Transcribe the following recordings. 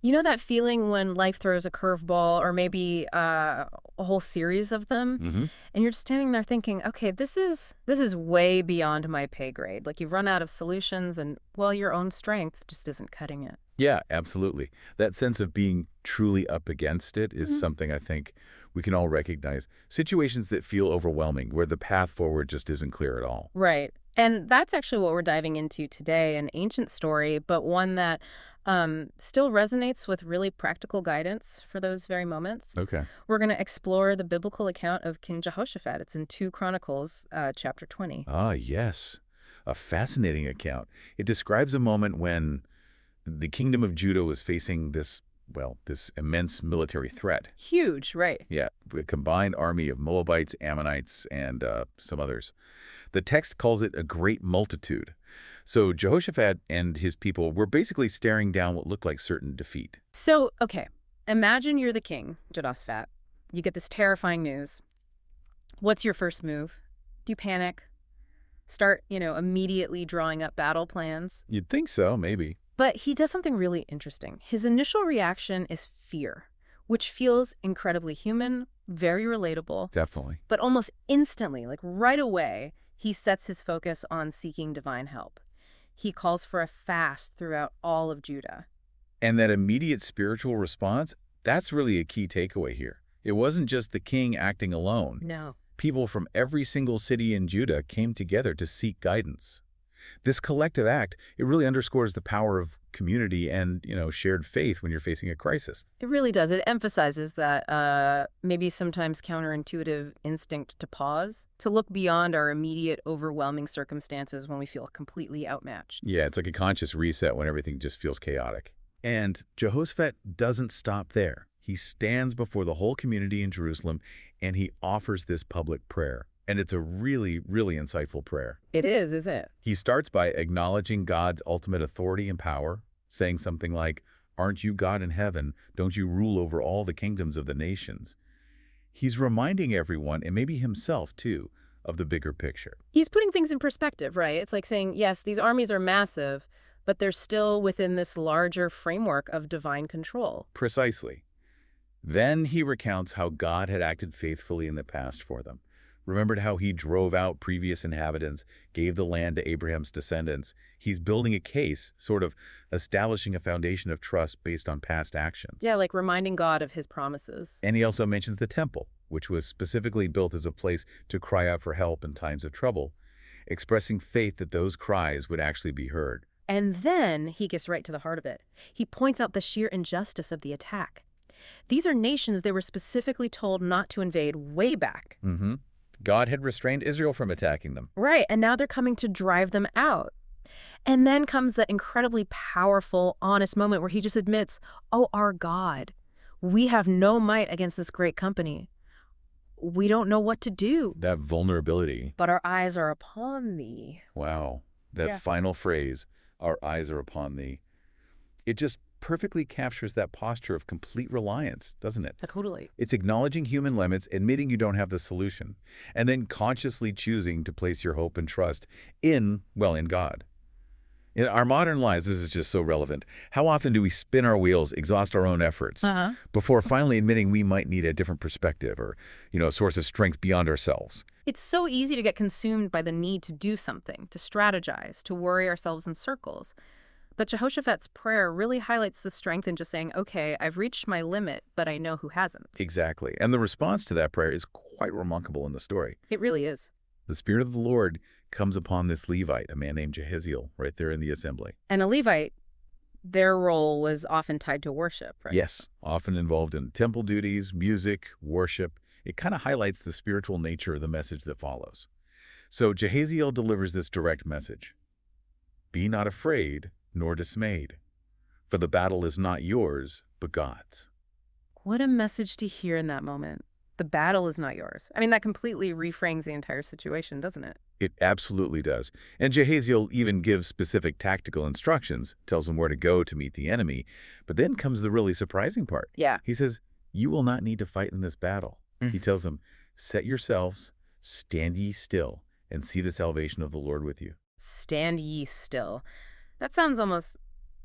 You know that feeling when life throws a curveball or maybe a whole series of them, Hmm. and you're just standing there thinking, okay, this is way beyond my pay grade. Like you've run out of solutions and, well, your own strength just isn't cutting it. Yeah, absolutely. That sense of being truly up against it is Mhm. something I think we can all recognize. Situations that feel overwhelming, where the path forward just isn't clear at all. Right. And that's actually what we're diving into today, an ancient story, but one that still resonates with really practical guidance for those very moments. Okay. We're going to explore the biblical account of King Jehoshaphat. It's in 2 Chronicles, chapter 20. Ah, yes. A fascinating account. It describes a moment when the kingdom of Judah was facing this immense military threat. Huge, right. Yeah, a combined army of Moabites, Ammonites, and some others. The text calls it a great multitude. So Jehoshaphat and his people were basically staring down what looked like certain defeat. So, okay, imagine you're the king, Jehoshaphat. You get this terrifying news. What's your first move? Do you panic? Start, immediately drawing up battle plans? You'd think so, maybe. But he does something really interesting. His initial reaction is fear, which feels incredibly human, very relatable, Definitely. but almost instantly, like right away, he sets his focus on seeking divine help. He calls for a fast throughout all of Judah. And that immediate spiritual response, that's really a key takeaway here. It wasn't just the king acting alone. No. People from every single city in Judah came together to seek guidance. This collective act, it really underscores the power of community and, shared faith when you're facing a crisis. It really does. It emphasizes that maybe sometimes counterintuitive instinct to pause, to look beyond our immediate, overwhelming circumstances when we feel completely outmatched. Yeah, it's like a conscious reset when everything just feels chaotic. And Jehoshaphat doesn't stop there. He stands before the whole community in Jerusalem and he offers this public prayer. And it's a really, really insightful prayer. It is it? He starts by acknowledging God's ultimate authority and power, saying something like, "Aren't you God in heaven? Don't you rule over all the kingdoms of the nations?" He's reminding everyone, and maybe himself too, of the bigger picture. He's putting things in perspective, right? It's like saying, yes, these armies are massive, but they're still within this larger framework of divine control. Precisely. Then he recounts how God had acted faithfully in the past for them. Remembered how he drove out previous inhabitants, gave the land to Abraham's descendants. He's building a case, sort of establishing a foundation of trust based on past actions. Yeah, like reminding God of his promises. And he also mentions the temple, which was specifically built as a place to cry out for help in times of trouble, expressing faith that those cries would actually be heard. And then he gets right to the heart of it. He points out the sheer injustice of the attack. These are nations they were specifically told not to invade way back. Mm-hmm. God had restrained Israel from attacking them. Right, and now they're coming to drive them out. And then comes that incredibly powerful, honest moment where he just admits, oh, our God, we have no might against this great company. We don't know what to do, That vulnerability. but our eyes are upon thee. Wow. That Yeah. final phrase, "our eyes are upon thee." It just perfectly captures that posture of complete reliance, doesn't it? Totally. It's acknowledging human limits, admitting you don't have the solution, and then consciously choosing to place your hope and trust in God. In our modern lives, this is just so relevant. How often do we spin our wheels, exhaust our own efforts, Uh-huh. before finally admitting we might need a different perspective or, a source of strength beyond ourselves? It's so easy to get consumed by the need to do something, to strategize, to worry ourselves in circles. But Jehoshaphat's prayer really highlights the strength in just saying, okay, I've reached my limit, but I know who hasn't. Exactly. And the response to that prayer is quite remarkable in the story. It really is. The Spirit of the Lord comes upon this Levite, a man named Jehaziel, right there in the assembly. And a Levite, their role was often tied to worship, right? Yes, often involved in temple duties, music, worship. It kind of highlights the spiritual nature of the message that follows. So Jehaziel delivers this direct message. "Be not afraid nor dismayed, for the battle is not yours, but God's." What a message to hear in that moment. The battle is not yours. I mean, that completely reframes the entire situation, doesn't it? It absolutely does. And Jehaziel even gives specific tactical instructions, tells him where to go to meet the enemy. But then comes the really surprising part. Yeah. He says, "You will not need to fight in this battle." He tells them, "Set yourselves, stand ye still, and see the salvation of the Lord with you." Stand ye still. That sounds almost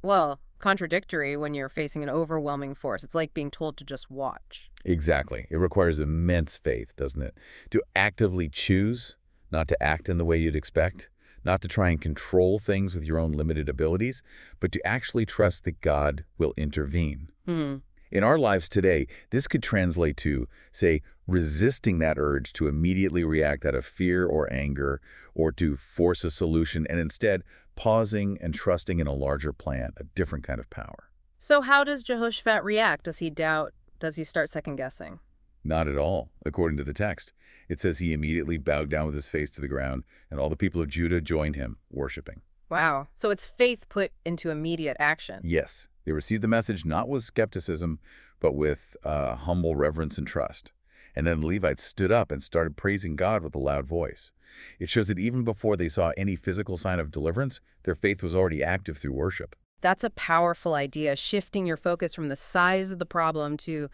well, contradictory when you're facing an overwhelming force. It's like being told to just watch. Exactly. It requires immense faith, doesn't it? To actively choose not to act in the way you'd expect, not to try and control things with your own limited abilities, but to actually trust that God will intervene. Hmm. In our lives today, this could translate to, say, resisting that urge to immediately react out of fear or anger, or to force a solution, and instead pausing and trusting in a larger plan, a different kind of power. So how does Jehoshaphat react? Does he doubt? Does he start second-guessing? Not at all, according to the text. It says he immediately bowed down with his face to the ground, and all the people of Judah joined him, worshiping. Wow. So it's faith put into immediate action. Yes, they received the message not with skepticism, but with humble reverence and trust. And then the Levites stood up and started praising God with a loud voice. It shows that even before they saw any physical sign of deliverance, their faith was already active through worship. That's a powerful idea, shifting your focus from the size of the problem to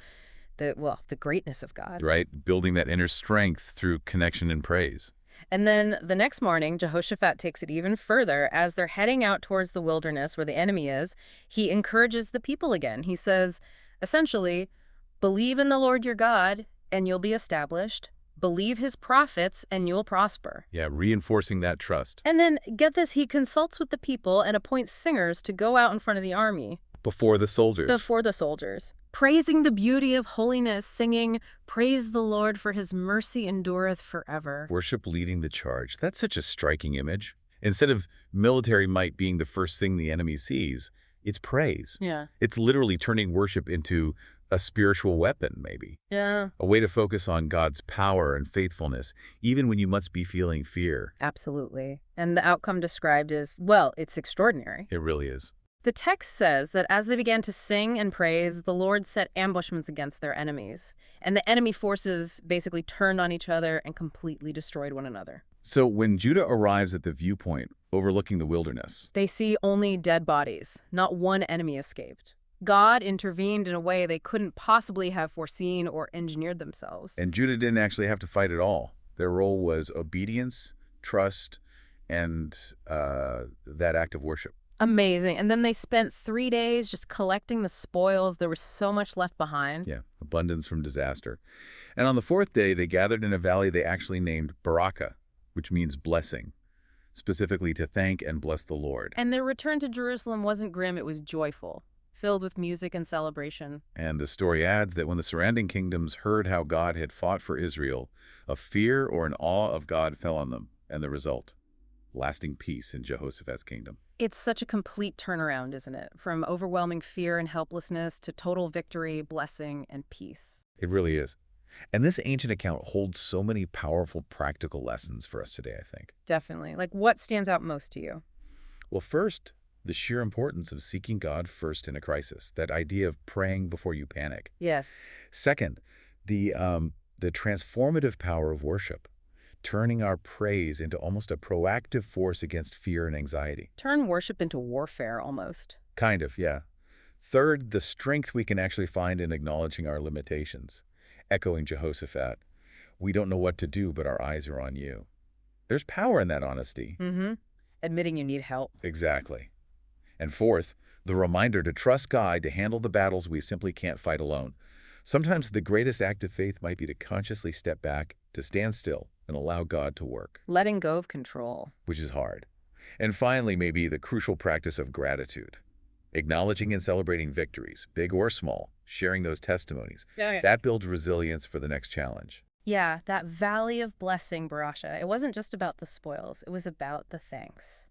the greatness of God. Right? Building that inner strength through connection and praise. And then the next morning, Jehoshaphat takes it even further. As they're heading out towards the wilderness where the enemy is, he encourages the people again. He says, essentially, believe in the Lord your God, and you'll be established. Believe his prophets, and you'll prosper. Yeah, reinforcing that trust. And then, get this, he consults with the people and appoints singers to go out in front of the army. Before the soldiers. Before the soldiers. Praising the beauty of holiness, singing, praise the Lord for his mercy endureth forever. Worship leading the charge. That's such a striking image. Instead of military might being the first thing the enemy sees, it's praise. Yeah. It's literally turning worship into a spiritual weapon, maybe. Yeah. A way to focus on God's power and faithfulness, even when you must be feeling fear. Absolutely. And the outcome described is, well, it's extraordinary. It really is. The text says that as they began to sing and praise, the Lord set ambushments against their enemies. And the enemy forces basically turned on each other and completely destroyed one another. So when Judah arrives at the viewpoint overlooking the wilderness, They see only dead bodies. Not one enemy escaped. God intervened in a way they couldn't possibly have foreseen or engineered themselves. and Judah didn't actually have to fight at all. Their role was obedience, trust, and that act of worship. Amazing. And then they spent 3 days just collecting the spoils. There was so much left behind. Yeah, abundance from disaster. And on the fourth day, they gathered in a valley they actually named Baraka, which means blessing, specifically to thank and bless the Lord. And their return to Jerusalem wasn't grim, it was joyful, filled with music and celebration. And the story adds that when the surrounding kingdoms heard how God had fought for Israel, a fear or an awe of God fell on them, and the result, lasting peace in Jehoshaphat's kingdom. It's such a complete turnaround, isn't it? From overwhelming fear and helplessness to total victory, blessing, and peace. It really is. And this ancient account holds so many powerful practical lessons for us today, I think. Definitely. Like, what stands out most to you? Well, first, the sheer importance of seeking God first in a crisis, that idea of praying before you panic. Yes. Second, the transformative power of worship, turning our praise into almost a proactive force against fear and anxiety. Turn worship into warfare, almost. Kind of, yeah. Third, the strength we can actually find in acknowledging our limitations. Echoing Jehoshaphat, we don't know what to do, but our eyes are on you. There's power in that honesty. Mm-hmm. Admitting you need help. Exactly. And fourth, the reminder to trust God to handle the battles we simply can't fight alone. Sometimes the greatest act of faith might be to consciously step back, to stand still, and allow God to work, Letting go of control. which is hard. And finally, maybe the crucial practice of gratitude. Acknowledging and celebrating victories, big or small, sharing those testimonies. That builds resilience for the next challenge. Yeah, that valley of blessing, Barasha. It wasn't just about the spoils. It was about the thanks.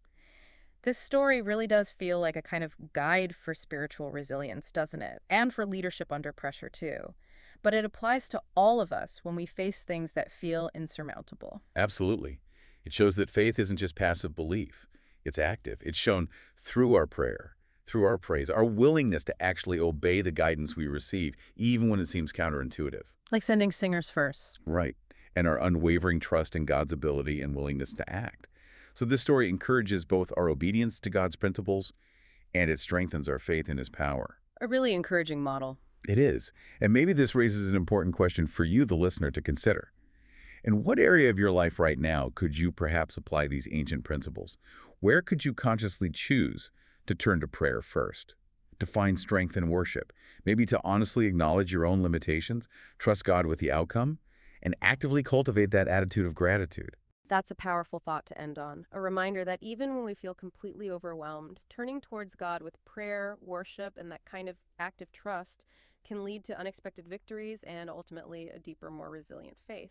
This story really does feel like a kind of guide for spiritual resilience, doesn't it? And for leadership under pressure, too. But it applies to all of us when we face things that feel insurmountable. Absolutely. It shows that faith isn't just passive belief. It's active. It's shown through our prayer, through our praise, our willingness to actually obey the guidance we receive, even when it seems counterintuitive. Like sending singers first. Right. And our unwavering trust in God's ability and willingness to act. So this story encourages both our obedience to God's principles and it strengthens our faith in his power. A really encouraging model. It is. And maybe this raises an important question for you, the listener, to consider. In what area of your life right now could you perhaps apply these ancient principles? Where could you consciously choose to turn to prayer first, to find strength in worship, maybe to honestly acknowledge your own limitations, trust God with the outcome, and actively cultivate that attitude of gratitude. That's a powerful thought to end on. A reminder that even when we feel completely overwhelmed, turning towards God with prayer, worship, and that kind of active trust can lead to unexpected victories and ultimately a deeper, more resilient faith.